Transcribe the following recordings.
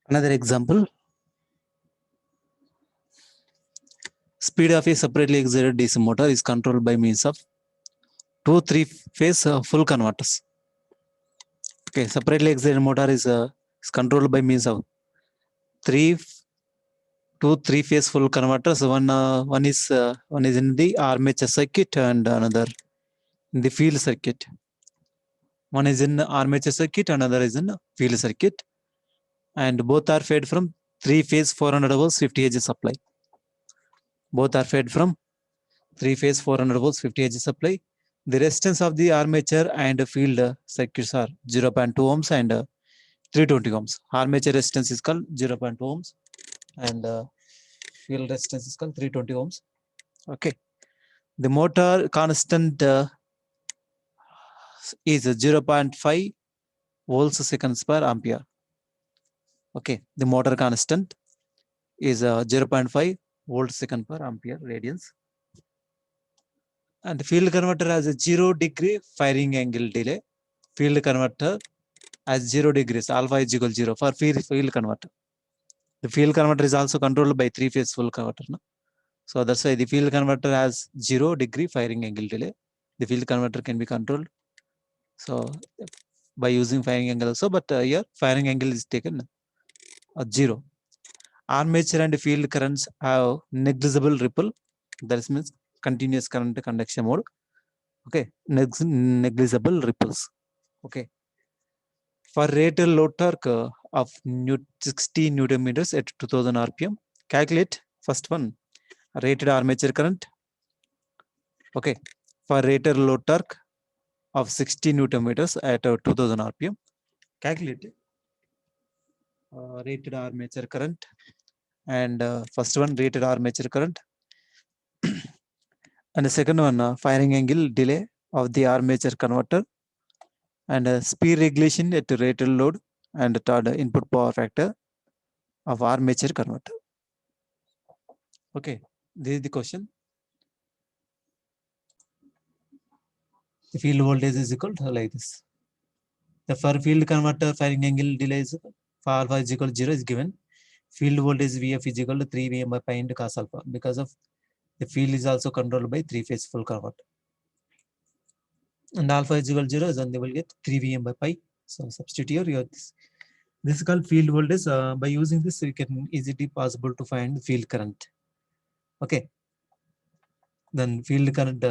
Another example, speed of a separately excited DC motor is controlled by means of two three-phase full converters. Okay, separately excited motor is controlled by means of three two three-phase full converters. One is in the armature circuit and another in the field circuit. One is in armature circuit, another is in field circuit, and both are fed from three-phase 400 volts 50 Hz supply. Both are fed from three-phase 400 volts 50 Hz supply. The resistance of the armature and field circuits are 0.2 ohms and 320 ohms. Armature resistance is called 0.2 ohms and field resistance is called 320 ohms. Okay. The motor constant is 0.5 volts seconds per ampere. Okay. The motor constant is 0.5 volts second per ampere radians. And the field converter has a 0-degree firing angle delay. Field converter has 0 degrees, alpha is equal to 0 for field converter. The field converter is also controlled by three-phase full converter. No? So that's why the field converter has 0-degree firing angle delay. The field converter can be controlled. So by using firing angle also, but here firing angle is taken 0. Armature and field currents have negligible ripple. That means continuous current conduction mode. Okay, negligible ripples. Okay. For rated load torque of 60 Newton meters at 2000 RPM, calculate first one rated armature current. Okay, for rated load torque of 60 Newton meters at 2000 RPM, calculate rated armature current and first one rated armature current and the second one firing angle delay of the armature converter and speed regulation at rated load and third input power factor of armature converter. Okay, this is the question. The field voltage is equal to like this. The for field converter firing angle delay is for alpha is equal to 0 is given. Field voltage VF is equal to 3 Vm by pi into cos alpha because of the field is also controlled by three-phase full converter. And alpha is equal to 0, then they will get 3 Vm by pi. So substitute here you have this. This is called field voltage. By using this, we can easily possible to find field current. Okay. Then field current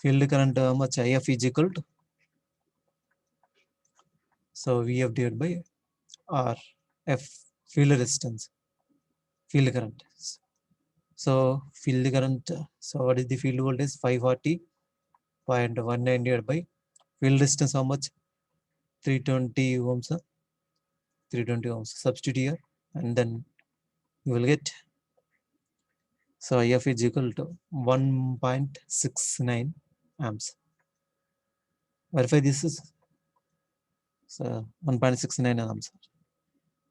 much IF is equal to, so VF divided by R F field resistance, field current. So field current, so what is the field voltage? 540.19 divided by field resistance how much? 320 ohms. 320 ohms. Substitute here and then you will get, so IF is equal to 1.69 amps. Verify this is, so 1.69 amps.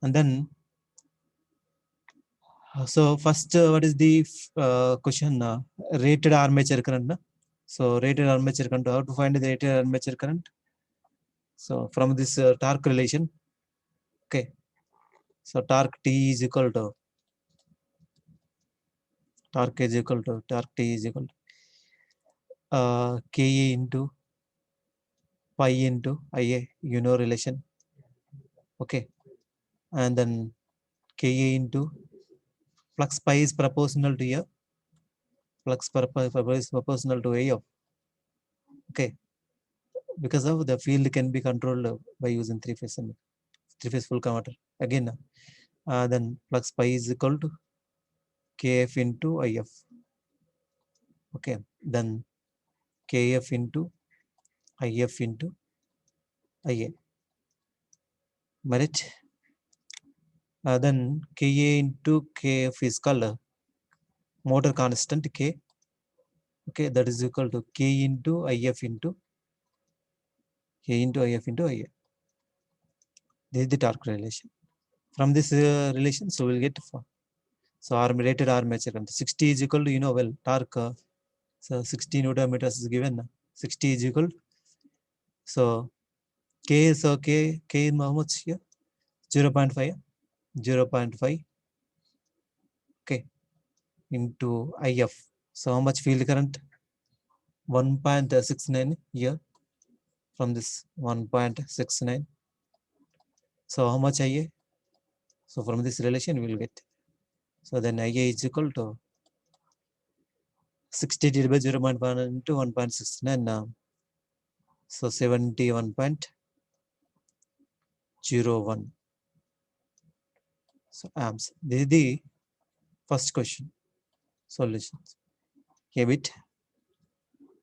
And then, so first what is the question? Rated armature current. So rated armature current, how to find the rated armature current? So from this torque relation, okay. So torque T is equal to, torque T is equal to Ka into pi into Ia, you know relation. Okay. And then Ka into flux pi is proportional to here. Flux is proportional to AF. Okay. Because of the field can be controlled by using three-phase full converter. Again, then flux pi is equal to Kf into If. Okay. Then Kf into If into Ia. Merit. Then Ka into Kf is called motor constant K. Okay, that is equal to K into If into If into Ia. This is the torque relation. From this relation, so we'll get so rated armature current 60 is equal to, you know, well, torque. So 60 Newton meters is given. 60 is equal. So K, so K in how much here? 0.5, 0.5, okay, into IF. So how much field current? 1.69 here from this 1.69. So how much IA? So from this relation we will get. So then IA is equal to 60 divided by 0.1 into 1.69. So 71.01. So amps. This is the first question solutions. A bit.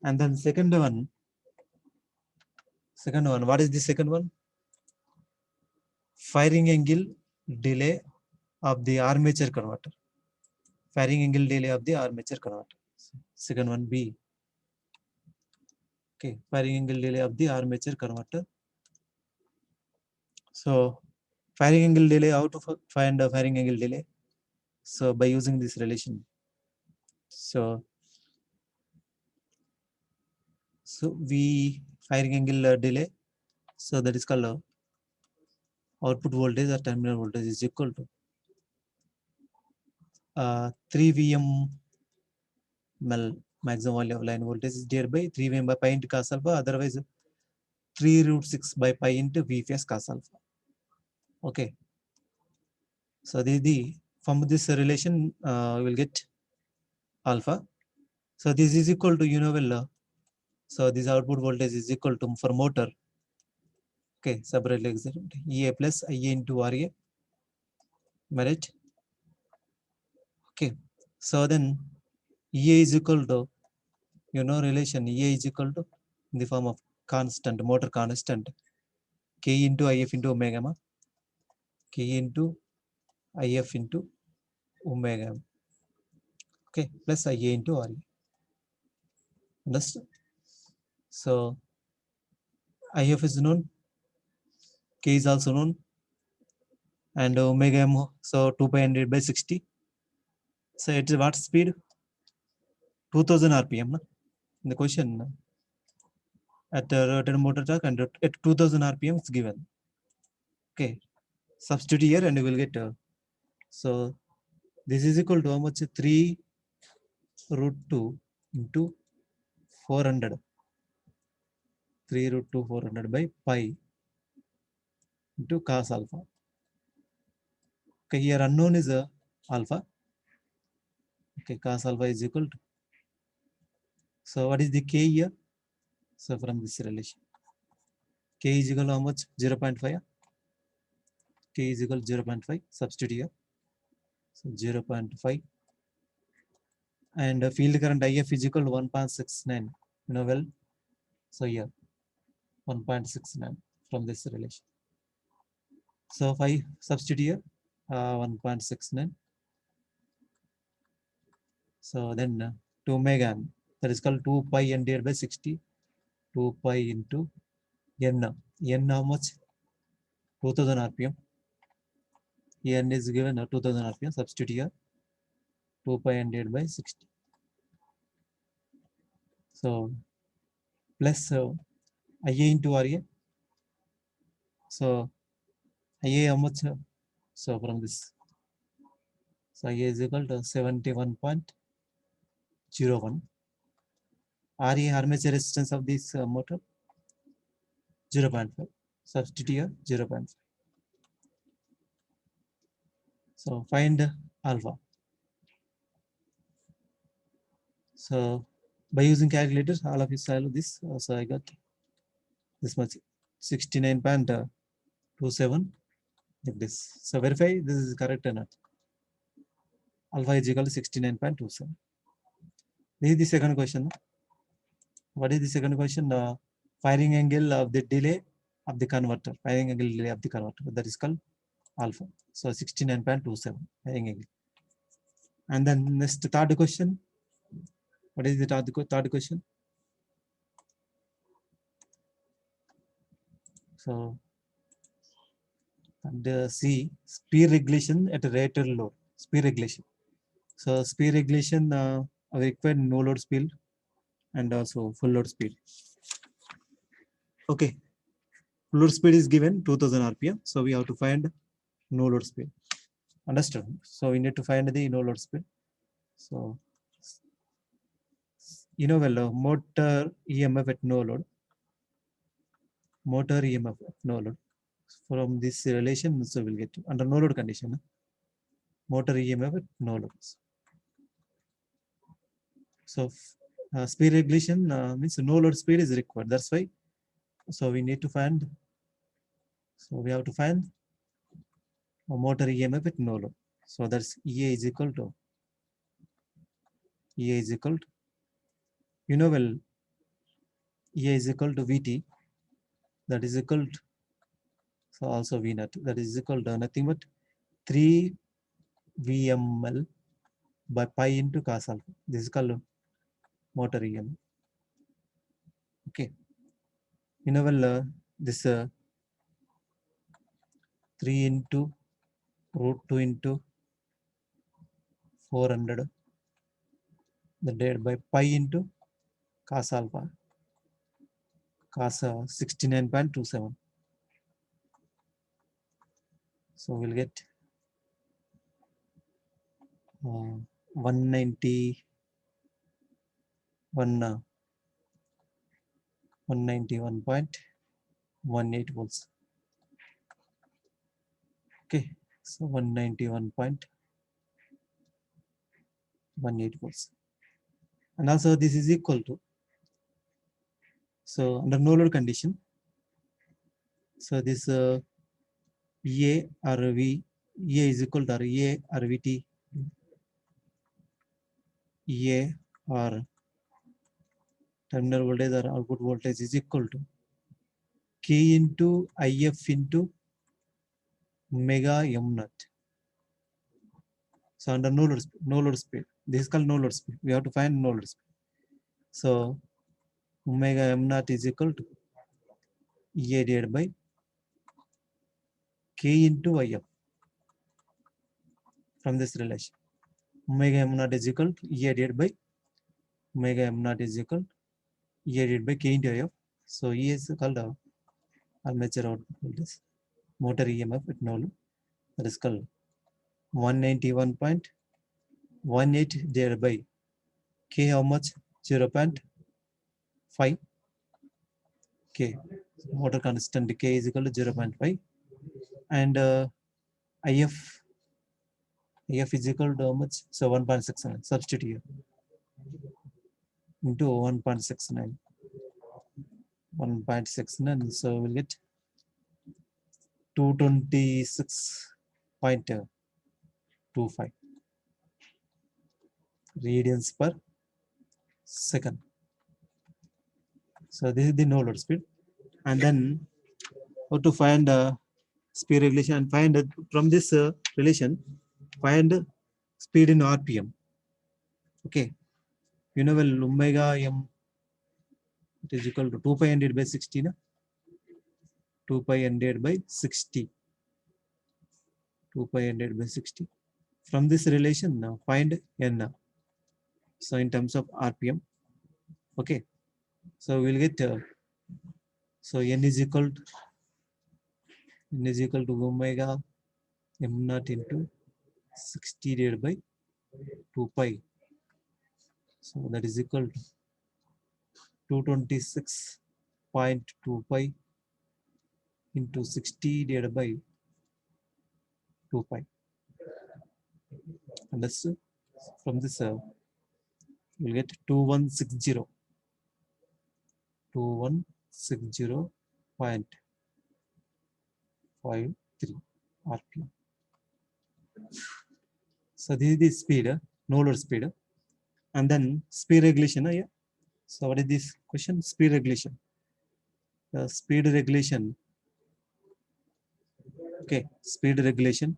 And then second one. What is the second one? Firing angle delay of the armature converter. Firing angle delay of the armature converter. Second one B. Okay, firing angle delay of the armature converter. So firing angle delay, how to find a firing angle delay? So by using this relation. So we firing angle delay. So that is called output voltage or terminal voltage is equal to 3 Vm maximum value of line voltage is divided by 3 Vm by pi into cos alpha. Otherwise 3 root 6 by pi into V phase cos alpha. Okay. So from this relation we will get alpha. So this is equal to so this output voltage is equal to for motor. Okay, separately EA plus IA into RA. Right? Okay. So then EA is equal to relation EA is equal to in the form of constant, motor constant, K into IF into omega, K into IF into omega, okay, plus IA into RE. Understood? So IF is known, K is also known, and omega m, so 2 pi 100 by 60. So it is what speed? 2000 RPM. Na? In the question, at rotated motor torque and at 2000 RPM is given. Okay, substitute here and you will get. So this is equal to how much? 3 root 2 into 400. 3 root 2 400 by pi into cos alpha. Okay, here unknown is alpha. Okay, cos alpha is equal to. So what is the K here? So from this relation, K is equal to how much? 0.5. K is equal to 0.5. Substitute here. So 0.5. And field current IF is equal to 1.69. You know well. So here 1.69 from this relation. So if I substitute here 1.69. So then 2 omega n, that is called 2 pi n divided by 60. 2 pi into n. N how much? 2000 RPM. N is given 2000 RPM. Substitute here 2 pi n divided by 60. So plus IA into RA. So IA how much? So from this, so IA is equal to 71.01. RA armature resistance of this motor 0.5. Substitute here 0.5. So find alpha. So by using calculators, all of you solve this. So I got this much 69.27 like this. So verify this is correct or not. Alpha is equal to 69.27. This is the second question. What is the second question? Firing angle of the delay of the converter. Firing angle delay of the converter. That is called alpha. So 69.27 firing angle. And then next third question. What is the third question? So and C, speed regulation at a rated load. Speed regulation. So speed regulation required no load speed and also full load speed. Okay. Full load speed is given 2000 rpm, so we have to find no load speed. Understood? So we need to find the no load speed. So well, motor EMF at no load, motor EMF at no load. From this relation, so we'll get under no load condition, motor EMF at no loads. So speed regulation means no load speed is required. That's why. So we need to find. So we have to find a motor EMF at no load. So that's EA is equal to well, EA is equal to VT. That is equal to, so also V naught. That is equal to nothing but 3 VML by pi into cos alpha. This is called motor EMF. Okay. Well, this 3 into root 2 into 400 the divided by pi into cos alpha, cos 69.27. So we'll get 191.18 volts. Okay, so 191.18 volts. And also this is equal to, so under no load condition, so this EA or V, EA is equal to EA or VT, EA or terminal voltage or output voltage is equal to K into IF into omega M naught. So under no load speed, this is called no load speed. We have to find no load speed. So omega M naught is equal to EA divided by K into IF from this relation. Omega M naught is equal to EA divided by omega M naught is equal to EA divided by K into IF. So E is called armature output voltage, motor EMF at no load. That is called 191.18 divided by K, how much? 0.5 K. Motor constant K is equal to 0.5, and IF is equal to how much? So 1.69. Substitute here into 1.69. 1.69. So we'll get 226.25 radians per second. So this is the no load speed. And then how to find speed regulation, and find from this relation, find speed in RPM. Okay. Well, omega M, it is equal to 2 pi n by 60. 2 pi n by 60. 2 pi n by 60. From this relation, now find n. So in terms of RPM. Okay. So we'll get so n is equal to omega M naught into 60 divided by 2 pi. So that is equal to 226.2 pi into 60 divided by 2 pi. Understood? From this, we'll get 2160. 2160.53 RPM. So this is the speed, no load speed. And then speed regulation. Yeah. So what is this question? Speed regulation. Speed regulation. Okay. Speed regulation.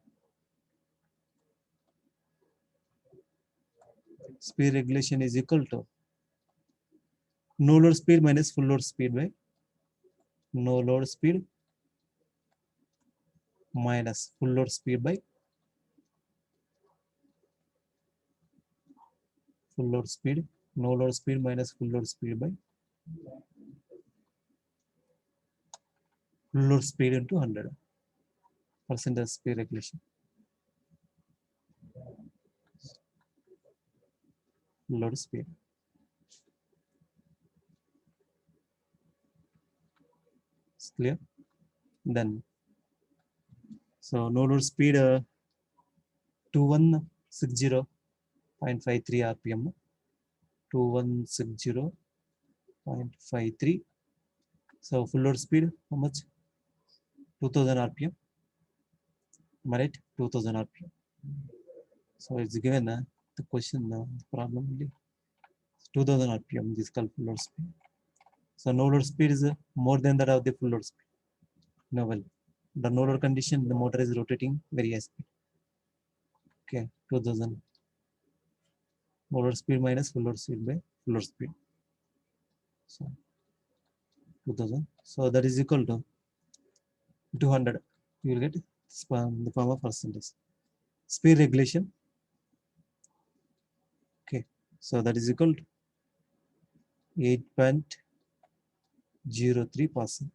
Speed regulation is equal to no load speed minus full load speed by no load speed minus full load speed by full load speed. No load speed minus full load speed by full load speed into 100 percentage speed regulation. Load speed. It's clear. Then so no load speed 2160.53 rpm. 2160.53. So full load speed how much? 2000 rpm. Am I right? 2000 rpm. So it's given the question problem only 2000 rpm. This called full load speed. So no load speed is more than that of the full load speed. No, well, the no load condition, the motor is rotating very high speed. Okay, 2000 no load speed minus full load speed by full load speed. So 2000. So that is equal to 200. You will get the form of percentage. Speed regulation. Okay, so that is equal to 8.03%.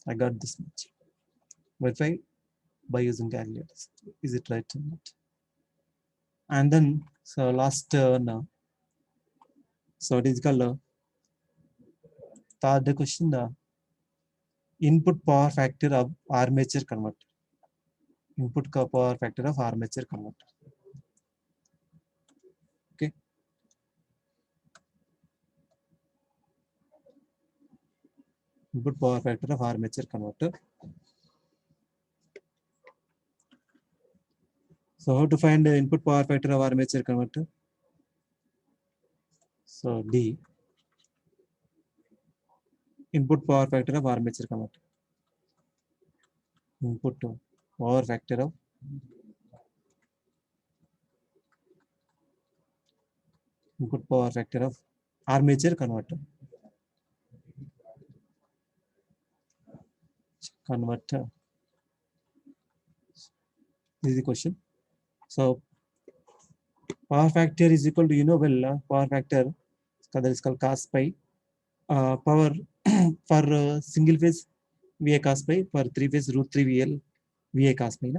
I got this much. Verify by using calculators. Is it right or not? And then so last now. So it is called third question. Input power factor of armature converter. Input power factor of armature converter. Okay. Input power factor of armature converter. So how to find the input power factor of armature converter? So D. Input power factor of armature converter. Input power factor of input power factor of armature converter. Converter. This is the question. So power factor is equal to power factor that is called cos pi. Power for single phase VA cos pi, for three phase root 3 VL VA cos pi.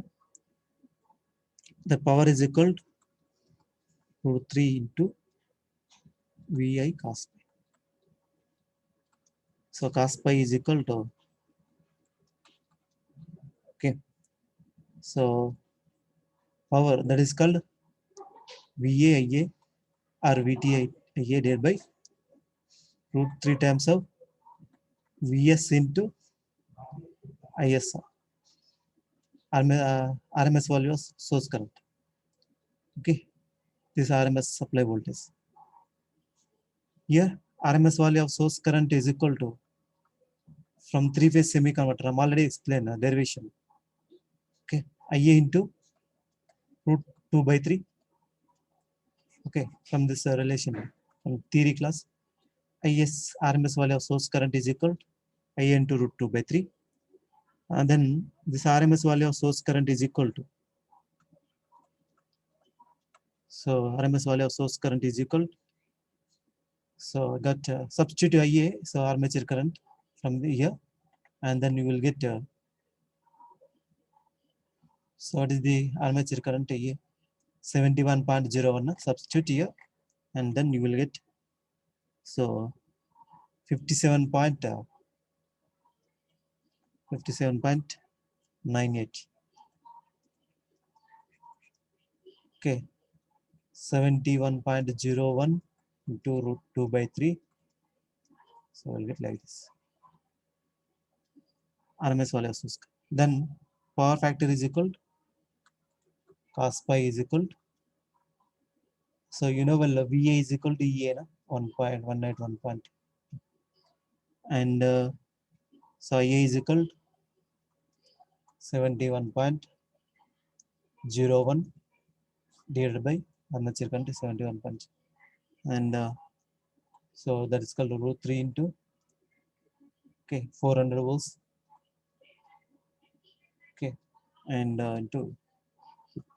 The power is equal to root 3 into VI cos pi. So cos pi is equal to, okay, so power that is called VA IA or VT IA divided by root 3 times of VS into IS, RMS value of source current. Okay, this RMS supply voltage. Here RMS value of source current is equal to, from three phase semi converter, I'm already explained derivation. Okay, IA into root 2 by 3. Okay, from this relation from theory class, IS RMS value of source current is equal to IA into root 2 by 3. And then this RMS value of source current is equal to, so RMS value of source current is equal to, so got substitute IA, so armature current from the here, and then you will get so what is the armature current here? 71.01. Substitute here, and then you will get so 57.98. Okay, 71.01 into root 2 by 3. So we'll get like this. RMS value of source. Then power factor is equal to cos pi is equal to, so well VA is equal to EA 1.191 and so IA is equal to 71.01 divided by armature current is 71. And so that is called root 3 into, okay, 400 volts, okay, and into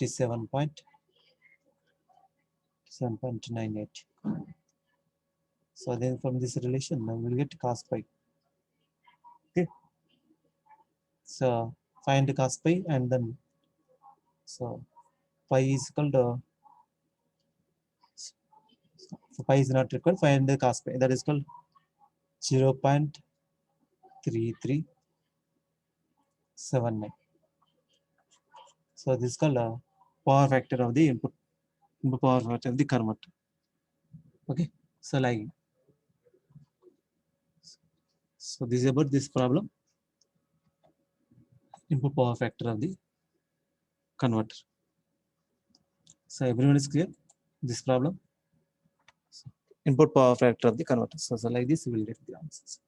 57.98. So then from this relation now we'll get cos pi. Okay, So find cos pi, and then so pi is equal to, so pi is not required, find the cos pi, that is called 0.3379. So this is called power factor of the input power factor of the converter. Okay, so like, so this is about this problem, input power factor of the converter. So everyone is clear this problem? So input power factor of the converter. So like this we will get the answers.